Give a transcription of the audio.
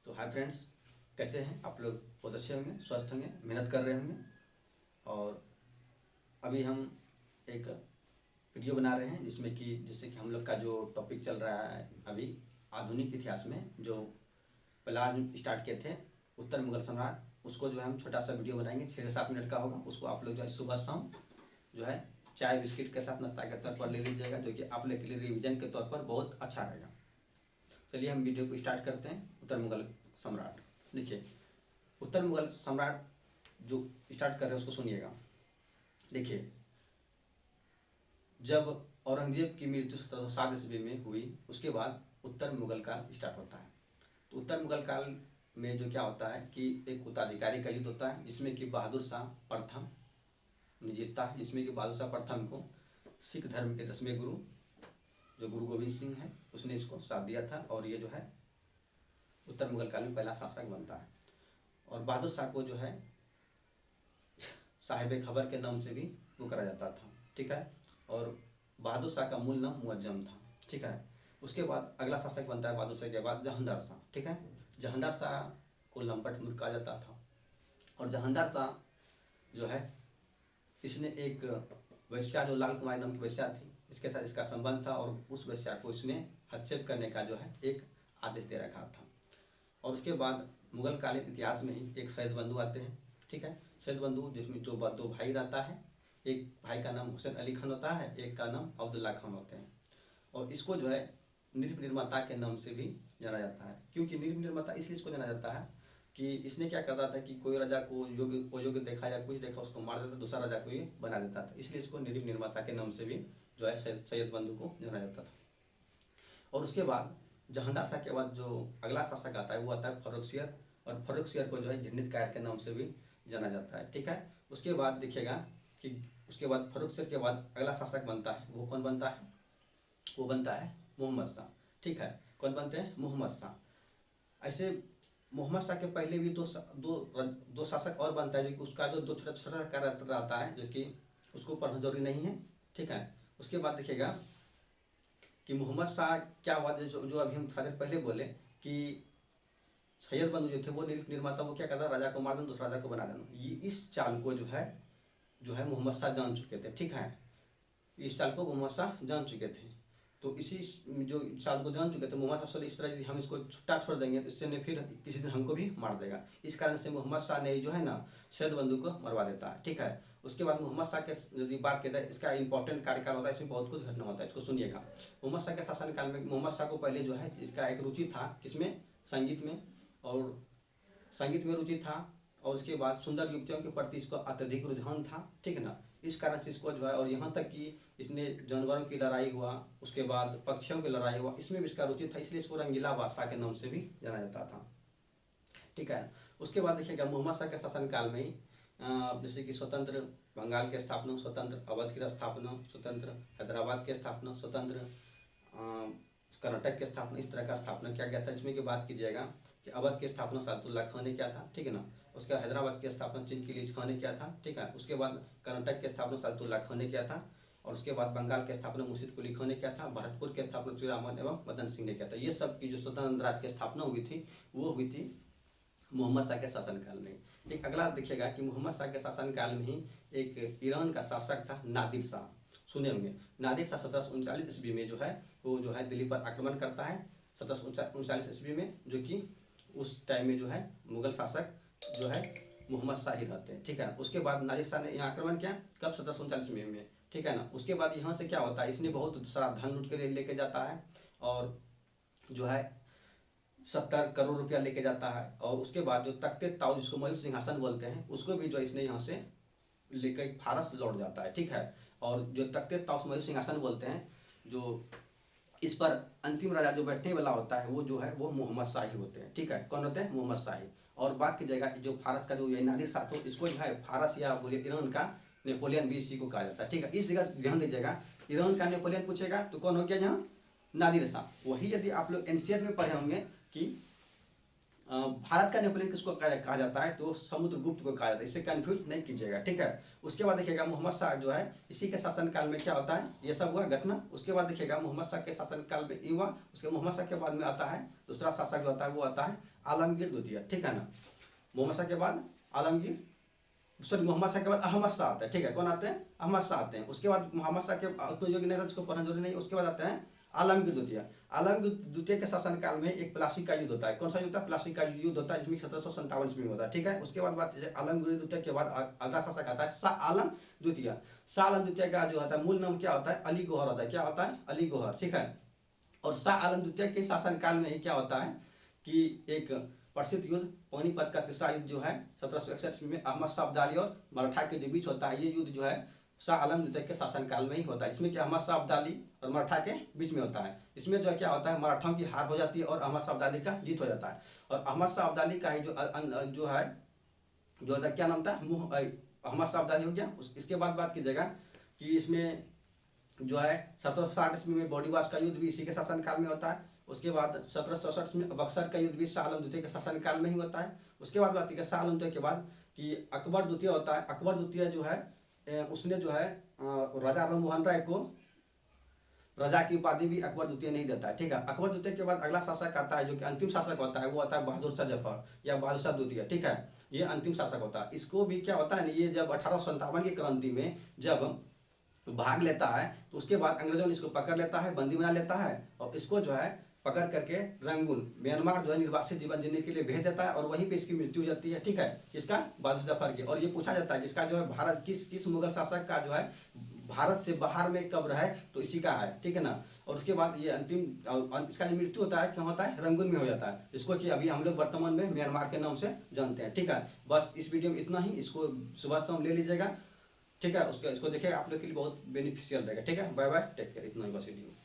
तो hi friends, कैसे हैं आप लोग? बहुत अच्छे होंगे, स्वस्थ होंगे, मेहनत कर रहे होंगे। और अभी हम एक वीडियो बना रहे हैं जिससे कि हम लोग का जो टॉपिक चल रहा है अभी आधुनिक इतिहास में, जो प्लान स्टार्ट किए थे उत्तर मुगल सम्राट, उसको जो है हम छोटा सा वीडियो बनाएंगे, 6 से 7 मिनट का होगा। उसको आप लोग जो है सुबह शाम जो है चाय बिस्किट के साथ नाश्ता के तौर पर ले लीजिएगा, जो कि आप लोग के लिए रिविजन के तौर पर बहुत अच्छा रहेगा। चलिए हम वीडियो को स्टार्ट करते हैं। उत्तर मुगल सम्राट, देखिए उत्तर मुगल सम्राट जो स्टार्ट कर रहे हैं उसको सुनिएगा। देखिए, जब औरंगजेब की मृत्यु 1707 ईस्वी में हुई, उसके बाद उत्तर मुगल काल स्टार्ट होता है। तो उत्तर मुगल काल में जो क्या होता है कि एक उत्तराधिकारी का युद्ध होता है, जिसमें कि बहादुर शाह प्रथम जीतता है, जिसमें कि बहादुर शाह प्रथम को सिख धर्म के 10वें गुरु जो गुरु गोविंद सिंह है उसने इसको साथ दिया था, और ये जो है उत्तर मुगल काल में पहला शासक बनता है। और बहादुर शाह को जो है साहिब खबर के नाम से भी पुकारा जाता था, ठीक है। और बहादुर शाह का मूल नाम मुअज्जम था, ठीक है। उसके बाद अगला शासक बनता है बहादुर शाह के बाद जहांदार शाह, ठीक है। जहांदार शाह को लंपट मुल्क कहा जाता था। और जहांदार शाह जो है इसने एक वैश्या जो लाल कुमारी नाम की वैश्या थी, इसके साथ इसका संबंध था, और उस वैश्या को इसने हस्तक्षेप करने का जो है एक आदेश दे रखा था। और उसके बाद मुगल कालीन इतिहास में ही एक सैयद बंधु आते हैं, ठीक है। सैयद बंधु जिसमें जो दो भाई रहता है, एक भाई का नाम हुसैन अली खान होता है, एक का नाम अब्दुल्ला खान होते हैं। और इसको जो है नृप निर्माता के नाम से भी जाना जाता है। क्योंकि नृप निर्माता इसलिए इसको जाना जाता है कि इसने क्या करता था कि कोई राजा को योग्य देखा या कुछ देखा उसको मार देता, दूसरा राजा को ये बना देता था, इसलिए इसको नृप निर्माता के नाम से भी जो है सैयद बंधु को जाना जाता था। और उसके बाद जहांदार शाह के बाद जो अगला शासक आता है वो आता है फर्रुखसियर, और फर्रुखसियर को जो है घृणित कायर के नाम से भी जाना जाता है, ठीक है। उसके बाद देखिएगा कि उसके बाद फर्रुखसियर के बाद अगला शासक बनता है, वो कौन बनता है? वो बनता है मोहम्मद शाह, ठीक है। कौन बनते हैं? मोहम्मद शाह। ऐसे मोहम्मद शाह के पहले भी दो शासक और बनता है, जो कि उसका जो दो छोटा छोटा कार्य रहता है, जो कि उसको पढ़ना जरूरी नहीं है, ठीक है। उसके बाद देखिएगा कि मोहम्मद शाह क्या हुआ, जो अभी हम थोड़ा देर पहले बोले कि सैयद बंधु जो थे वो निर्माता, वो क्या करता, राजा को मार देना, दूसरा राजा को बना देना। ये इस चाल को जो है मोहम्मद शाह जान चुके थे, ठीक है। इस चाल को मोहम्मद शाह जान चुके थे। तो इसी जो चाल को जान चुके थे मोहम्मद शाह, इस तरह यदि हम इसको छुट्टा छोड़ देंगे तो इससे फिर किसी दिन हमको भी मार देगा। इस कारण से मोहम्मद शाह ने जो है ना सैयद बंधु को मरवा देता है, ठीक है। उसके बाद मोहम्मद शाह के यदि बात की जाए, इसका इंपॉर्टेंट कार्यकाल होता है, इसमें बहुत कुछ घटना होता है, इसको सुनिएगा। मोहम्मद शाह के शासनकाल में मोहम्मद शाह को पहले जो है इसका एक रुचि था, किसमें? संगीत में, और संगीत में रुचि था। और उसके बाद सुंदर युवतियों के प्रति इसको अत्यधिक रुझान था, ठीक है ना। इस कारण से इसको जो है, और यहाँ तक कि इसने जानवरों की लड़ाई हुआ, उसके बाद पक्षियों की लड़ाई हुआ, इसमें भी इसका रुचि था, इसलिए इसको रंगीला बादशाह के नाम से भी जाना जाता था, ठीक है। उसके बाद देखिएगा मोहम्मद शाह के शासनकाल में ही जैसे कि स्वतंत्र बंगाल की स्थापना, स्वतंत्र अवध की स्थापना, स्वतंत्र हैदराबाद की स्थापना, स्वतंत्र कर्नाटक की स्थापना, इस तरह का स्थापना किया गया था। इसमें की बात कीजिएगा कि अवध की स्थापना सादुल्ला खान ने किया था, ठीक है ना। उसके बाद हैदराबाद की स्थापना चिनकिलीज खान ने किया था, ठीक है। उसके बाद कर्नाटक की स्थापना सादुल्ला खान ने किया था। और उसके बाद बंगाल की स्थापना मुर्शिद कुली खान ने किया था। भरतपुर की स्थापना चूड़ामन एवं मदन सिंह ने किया था। ये सब की जो स्वतंत्र राज्य की स्थापना हुई थी वो हुई थी मोहम्मद शाह के शासनकाल में। एक अगला देखिएगा कि मोहम्मद शाह के शासनकाल में ही एक ईरान का शासक था नादिर शाह, सुने होंगे। नादिर शाह 1739 ईस्वी में जो है वो जो है दिल्ली पर आक्रमण करता है 1739 ईस्वी में, जो कि उस टाइम में जो है मुगल शासक जो है मोहम्मद शाह ही रहते हैं, ठीक है। उसके बाद नादिर शाह ने यहाँ आक्रमण किया, कब? 1739 में, ठीक है ना। उसके बाद यहाँ से क्या होता है, इसने बहुत सारा धन लूट के लेके जाता है, और जो है 70 करोड़ रुपया लेके जाता है। और उसके बाद जो तख्ते ताऊ जिसको मयूर सिंहासन बोलते हैं, उसको भी जो इसने यहाँ से लेकर फारस लौट जाता है, ठीक है। और जो तख्ते ताऊ मयूर सिंहासन बोलते हैं, जो इस पर अंतिम राजा जो बैठने वाला होता है वो जो है वो मोहम्मद शाही होते हैं, ठीक है। कौन होते हैं? मोहम्मद शाही। और बात कीजिएगा जो फारस का जो ये नादिर शाह था, इसको जो है फारस या बोले ईरान का नेपोलियन भी इसी को कहा जाता है, ठीक है। इस जगह ध्यान दीजिएगा, ईरान का नेपोलियन पूछेगा तो कौन हो गया यहाँ? नादिर शाह। वही यदि आप लोग एनसीईआरटी में पढ़े होंगे कि भारत का नेपोलियन किसको कहा जाता है, तो समुद्रगुप्त को कहा जाता है, इससे कंफ्यूज नहीं कीजिएगा, ठीक है। उसके बाद देखिएगा मोहम्मद शाह जो है, इसी के शासनकाल में क्या होता है, ये सब हुआ घटना। उसके बाद देखिएगा मोहम्मद शाह के शासनकाल में ये हुआ। उसके मोहम्मद शाह के बाद में आता है दूसरा शासक जो होता है, वो आता है आलमगीर द्वितीय, ठीक है ना। मोहम्मद शाह के बाद आलमगीर, सॉरी मोहम्मद शाह के बाद अहमद शाह आता है, ठीक है। कौन आते हैं, अहमद शाह आते हैं। उसके बाद मोहम्मद शाह के तो योगी नहीं उसको पढ़ना जरूरी नहीं। उसके बाद आते हैं आलमगीर द्वितीय। आलमगीर द्वितीय के शासनकाल में एक प्लासी का युद्ध होता है। कौन सा युद्ध होता है, प्लासी का युद्ध होता है, जिसमें 1757 ईस्वी में होता है, ठीक है। उसके बाद बात आलमगीर द्वितीय के बाद अगला शासक आता है शाह आलम द्वितीय। शाह आलम द्वितीय का जो होता है मूल नाम क्या होता है, अली गौहर होता है। क्या होता है, अली गौहर, ठीक है। और शाह आलम द्वितीय के शासनकाल में ही क्या होता है कि एक प्रसिद्ध युद्ध पानीपत का तीसरा युद्ध जो है 1761 में अहमद शाह अब्दाली और मराठा के जो बीच होता है, ये युद्ध जो है शाह आलम द्वितीय के शासनकाल में ही होता है। इसमें क्या अहमद शाह अब्दाली और मराठा के बीच में होता है। इसमें जो है क्या होता है, मराठाओं की हार हो जाती है और अहमद शाह अब्दाली का जीत हो जाता है। और अहमद शाह अब्दाली का ही जो है क्या नाम था, अहमद शाह अब्दाली हो गया। इसके बाद बात कीजिएगा कि इसमें जो है 1760 ईस्वी में बॉडीवास का युद्ध भी इसी के शासनकाल में होता है। उसके बाद 1764 में बक्सर का युद्ध भी शाह आलम द्वितीय के शासनकाल में ही होता है। उसके बाद बात की शाह आलम द्वितीय के बाद कि अकबर द्वितीय होता है। अकबर द्वितीय जो है उसने जो है राजा राम मोहन राय को राजा की उपाधि भी अकबर द्वितीय नहीं देता है, ठीक है। अकबर द्वितीय के बाद अगला शासक आता है जो कि अंतिम शासक होता है, वो आता है बहादुर शाह जफर या बहादुर शाह द्वितीय, ठीक है। ये अंतिम शासक होता है। इसको भी क्या होता है, ये जब 1857 की क्रांति में जब भाग लेता है तो उसके बाद अंग्रेजों ने इसको पकड़ लेता है, बंदी बना लेता है और इसको जो है पकड़ करके रंगून म्यांमार जो है निर्वासित जीवन जीने के लिए भेज देता है और वहीं पे इसकी मृत्यु हो जाती है, ठीक है। किसका, बहादुर जफर की। और ये पूछा जाता है कि इसका जो है भारत किस मुगल शासक का जो है भारत से बाहर में कब्र है, तो इसी का है, ठीक है ना। और उसके बाद ये अंतिम इसका जो मृत्यु होता है क्या होता है, रंगून में हो जाता है। इसको कि अभी हम लोग वर्तमान में म्यांमार के नाम से जानते हैं, ठीक है। बस इस वीडियो में इतना ही। इसको सुबह शाम ले लीजिएगा, ठीक है। इसको देखिएगा, आप लोग के लिए बहुत बेनिफिशियल रहेगा, ठीक है। बाय बाय, टेक केयर, इतना ही बस वीडियो।